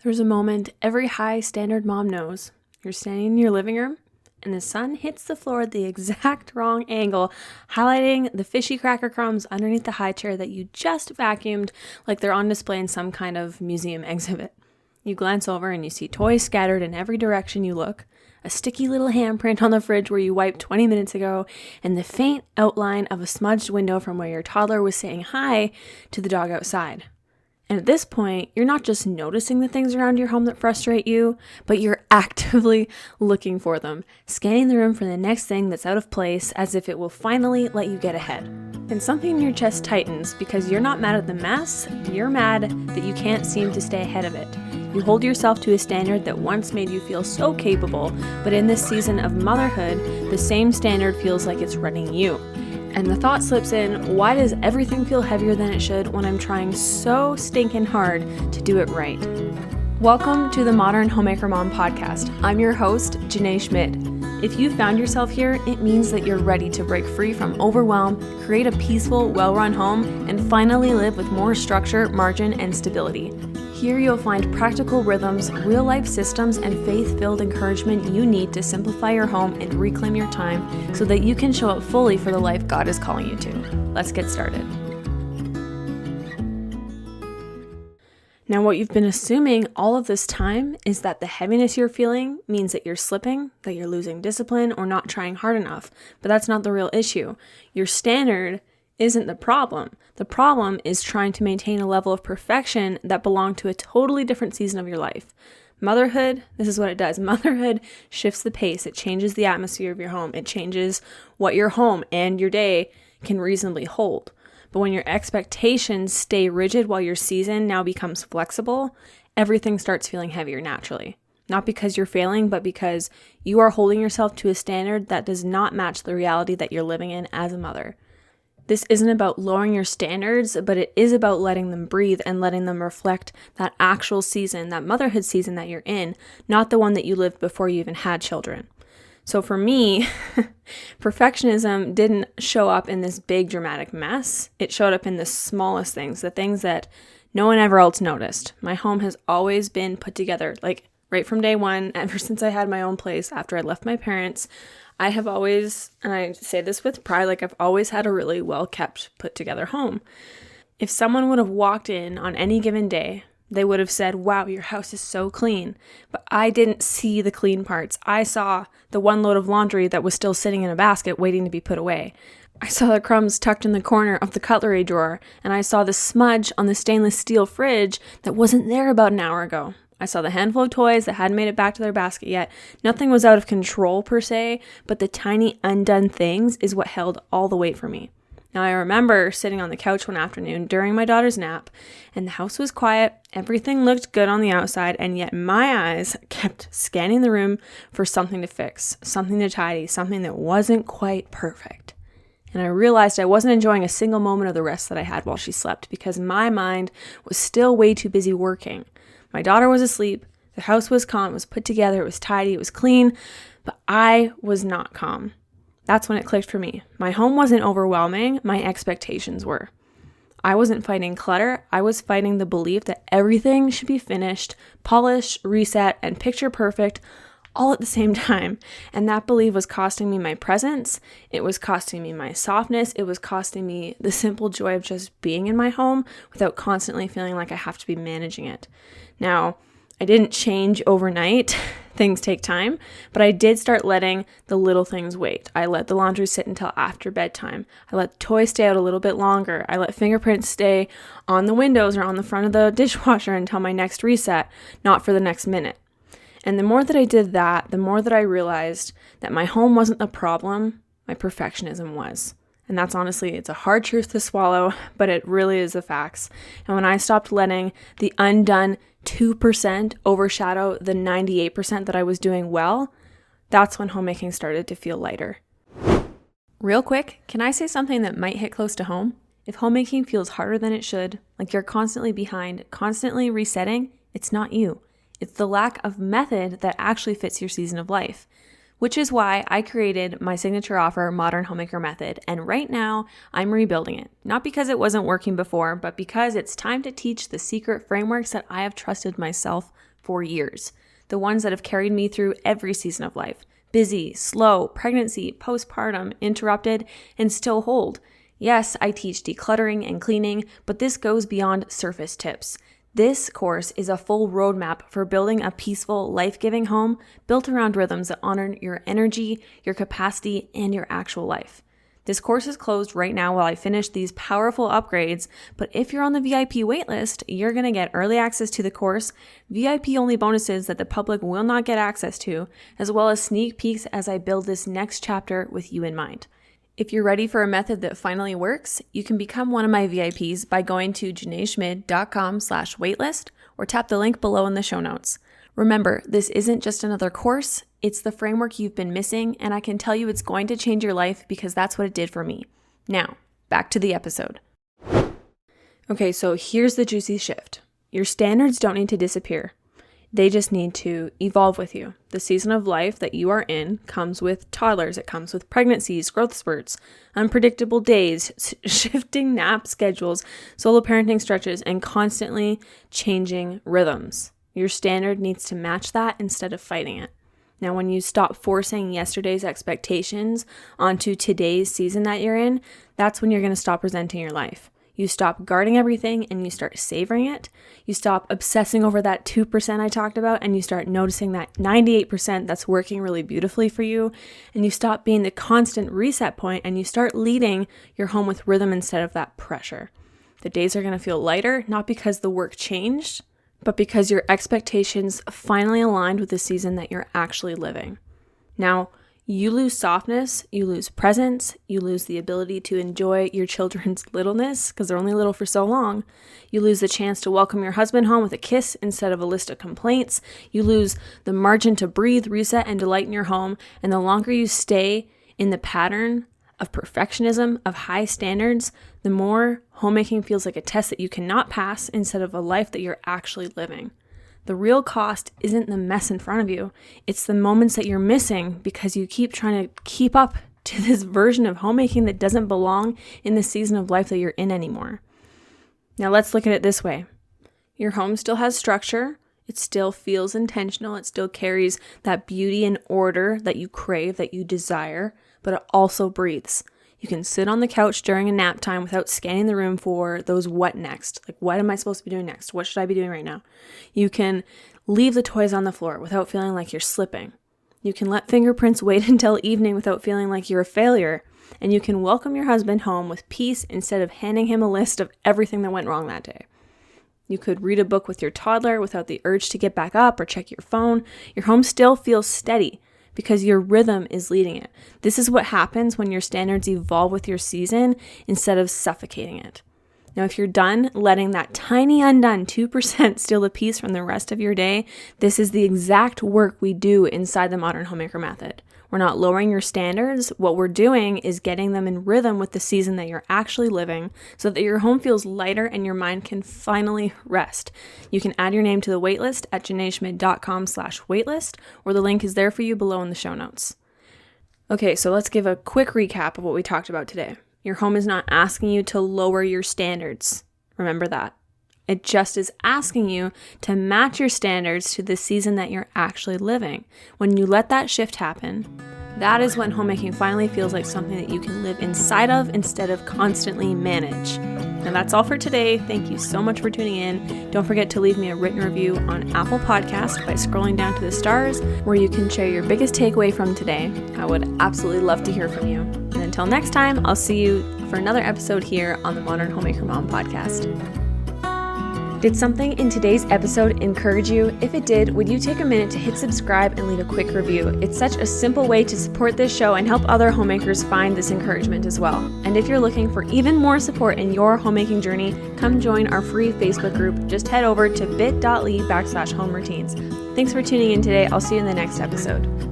There's a moment every high standard mom knows. You're standing in your living room and the sun hits the floor at the exact wrong angle, highlighting the fishy cracker crumbs underneath the high chair that you just vacuumed like they're on display in some kind of museum exhibit. You glance over and you see toys scattered in every direction you look, a sticky little handprint on the fridge where you wiped 20 minutes ago, and the faint outline of a smudged window from where your toddler was saying hi to the dog outside. And at this point, you're not just noticing the things around your home that frustrate you, but you're actively looking for them, scanning the room for the next thing that's out of place as if it will finally let you get ahead. And something in your chest tightens because you're not mad at the mess, you're mad that you can't seem to stay ahead of it. You hold yourself to a standard that once made you feel so capable, but in this season of motherhood, the same standard feels like it's running you. And the thought slips in, why does everything feel heavier than it should when I'm trying so stinking hard to do it right? Welcome to the Modern Homemaker Mom podcast. I'm your host, Jynae Schmidt. If you found yourself here, it means that you're ready to break free from overwhelm, create a peaceful, well-run home, and finally live with more structure, margin, and stability. Here you'll find practical rhythms, real-life systems, and faith-filled encouragement you need to simplify your home and reclaim your time so that you can show up fully for the life God is calling you to. Let's get started. Now, what you've been assuming all of this time is that the heaviness you're feeling means that you're slipping, that you're losing discipline, or not trying hard enough. But that's not the real issue. Your standard isn't the problem. The problem is trying to maintain a level of perfection that belonged to a totally different season of your life. Motherhood, this is what it does. Motherhood shifts the pace. It changes the atmosphere of your home. It changes what your home and your day can reasonably hold. But when your expectations stay rigid while your season now becomes flexible, everything starts feeling heavier naturally. Not because you're failing, but because you are holding yourself to a standard that does not match the reality that you're living in as a mother. This isn't about lowering your standards, but it is about letting them breathe and letting them reflect that actual season, that motherhood season that you're in, not the one that you lived before you even had children. So for me, perfectionism didn't show up in this big dramatic mess. It showed up in the smallest things, the things that no one ever else noticed. My home has always been put together, like right from day one, ever since I had my own place after I left my parents. I have always, and I say this with pride, I've always had a really well-kept, put-together home. If someone would have walked in on any given day, they would have said, wow, your house is so clean. But I didn't see the clean parts. I saw the one load of laundry that was still sitting in a basket waiting to be put away. I saw the crumbs tucked in the corner of the cutlery drawer, and I saw the smudge on the stainless steel fridge that wasn't there about an hour ago. I saw the handful of toys that hadn't made it back to their basket yet. Nothing was out of control per se, but the tiny undone things is what held all the weight for me. Now I remember sitting on the couch one afternoon during my daughter's nap, and the house was quiet, everything looked good on the outside, and yet my eyes kept scanning the room for something to fix, something to tidy, something that wasn't quite perfect. And I realized I wasn't enjoying a single moment of the rest that I had while she slept because my mind was still way too busy working. My daughter was asleep, the house was calm, it was put together, it was tidy, it was clean, but I was not calm. That's when it clicked for me. My home wasn't overwhelming, my expectations were. I wasn't fighting clutter, I was fighting the belief that everything should be finished, polished, reset, and picture perfect all at the same time. And that belief was costing me my presence, it was costing me my softness, it was costing me the simple joy of just being in my home without constantly feeling like I have to be managing it. Now, I didn't change overnight. Things take time, but I did start letting the little things wait. I let the laundry sit until after bedtime. I let the toys stay out a little bit longer. I let fingerprints stay on the windows or on the front of the dishwasher until my next reset, not for the next minute. And the more that I did that, the more that I realized that my home wasn't the problem, my perfectionism was. And that's honestly, it's a hard truth to swallow, but it really is the facts. And when I stopped letting the undone 2% overshadow the 98% that I was doing well, that's when homemaking started to feel lighter. Real quick, can I say something that might hit close to home? If homemaking feels harder than it should, like you're constantly behind, constantly resetting, it's not you. It's the lack of method that actually fits your season of life. Which is why I created my signature offer, Modern Homemaker Method, and right now I'm rebuilding it. Not because it wasn't working before, but because it's time to teach the secret frameworks that I have trusted myself for years. The ones that have carried me through every season of life. Busy, slow, pregnancy, postpartum, interrupted, and still hold. Yes, I teach decluttering and cleaning, but this goes beyond surface tips. This course is a full roadmap for building a peaceful, life-giving home built around rhythms that honor your energy, your capacity, and your actual life. This course is closed right now while I finish these powerful upgrades, but if you're on the VIP waitlist, you're going to get early access to the course, VIP-only bonuses that the public will not get access to, as well as sneak peeks as I build this next chapter with you in mind. If you're ready for a method that finally works, you can become one of my VIPs by going to jynaeschmid.com/waitlist or tap the link below in the show notes. Remember, this isn't just another course, it's the framework you've been missing, and I can tell you it's going to change your life because that's what it did for me. Now, back to the episode. Okay, so here's the juicy shift. Your standards don't need to disappear. They just need to evolve with you. The season of life that you are in comes with toddlers. It comes with pregnancies, growth spurts, unpredictable days, shifting nap schedules, solo parenting stretches, and constantly changing rhythms. Your standard needs to match that instead of fighting it. Now, when you stop forcing yesterday's expectations onto today's season that you're in, that's when you're going to stop resenting your life. You stop guarding everything and you start savoring it. You stop obsessing over that 2% I talked about and you start noticing that 98% that's working really beautifully for you. And you stop being the constant reset point and you start leading your home with rhythm instead of that pressure. The days are going to feel lighter, not because the work changed, but because your expectations finally aligned with the season that you're actually living. Now, you lose softness, you lose presence, you lose the ability to enjoy your children's littleness because they're only little for so long. You lose the chance to welcome your husband home with a kiss instead of a list of complaints. You lose the margin to breathe, reset, and delight in your home. And the longer you stay in the pattern of perfectionism, of high standards, the more homemaking feels like a test that you cannot pass instead of a life that you're actually living. The real cost isn't the mess in front of you. It's the moments that you're missing because you keep trying to keep up to this version of homemaking that doesn't belong in the season of life that you're in anymore. Now let's look at it this way. Your home still has structure. It still feels intentional. It still carries that beauty and order that you crave, that you desire, but it also breathes. You can sit on the couch during a nap time without scanning the room for those what next. Like, what am I supposed to be doing next? What should I be doing right now? You can leave the toys on the floor without feeling like you're slipping. You can let fingerprints wait until evening without feeling like you're a failure. And you can welcome your husband home with peace instead of handing him a list of everything that went wrong that day. You could read a book with your toddler without the urge to get back up or check your phone. Your home still feels steady, because your rhythm is leading it. This is what happens when your standards evolve with your season instead of suffocating it. Now, if you're done letting that tiny undone 2% steal the peace from the rest of your day, this is the exact work we do inside the Modern Homemaker Method. We're not lowering your standards. What we're doing is getting them in rhythm with the season that you're actually living so that your home feels lighter and your mind can finally rest. You can add your name to the waitlist at jynaeschmid.com/waitlist, or the link is there for you below in the show notes. Okay, so let's give a quick recap of what we talked about today. Your home is not asking you to lower your standards. Remember that. It just is asking you to match your standards to the season that you're actually living. When you let that shift happen, that is when homemaking finally feels like something that you can live inside of instead of constantly manage. And that's all for today. Thank you so much for tuning in. Don't forget to leave me a written review on Apple Podcasts by scrolling down to the stars, where you can share your biggest takeaway from today. I would absolutely love to hear from you. And until next time, I'll see you for another episode here on the Modern Homemaker Mom podcast. Did something in today's episode encourage you? If it did, would you take a minute to hit subscribe and leave a quick review? It's such a simple way to support this show and help other homemakers find this encouragement as well. And if you're looking for even more support in your homemaking journey, come join our free Facebook group. Just head over to bit.ly/homeroutines. Thanks for tuning in today. I'll see you in the next episode.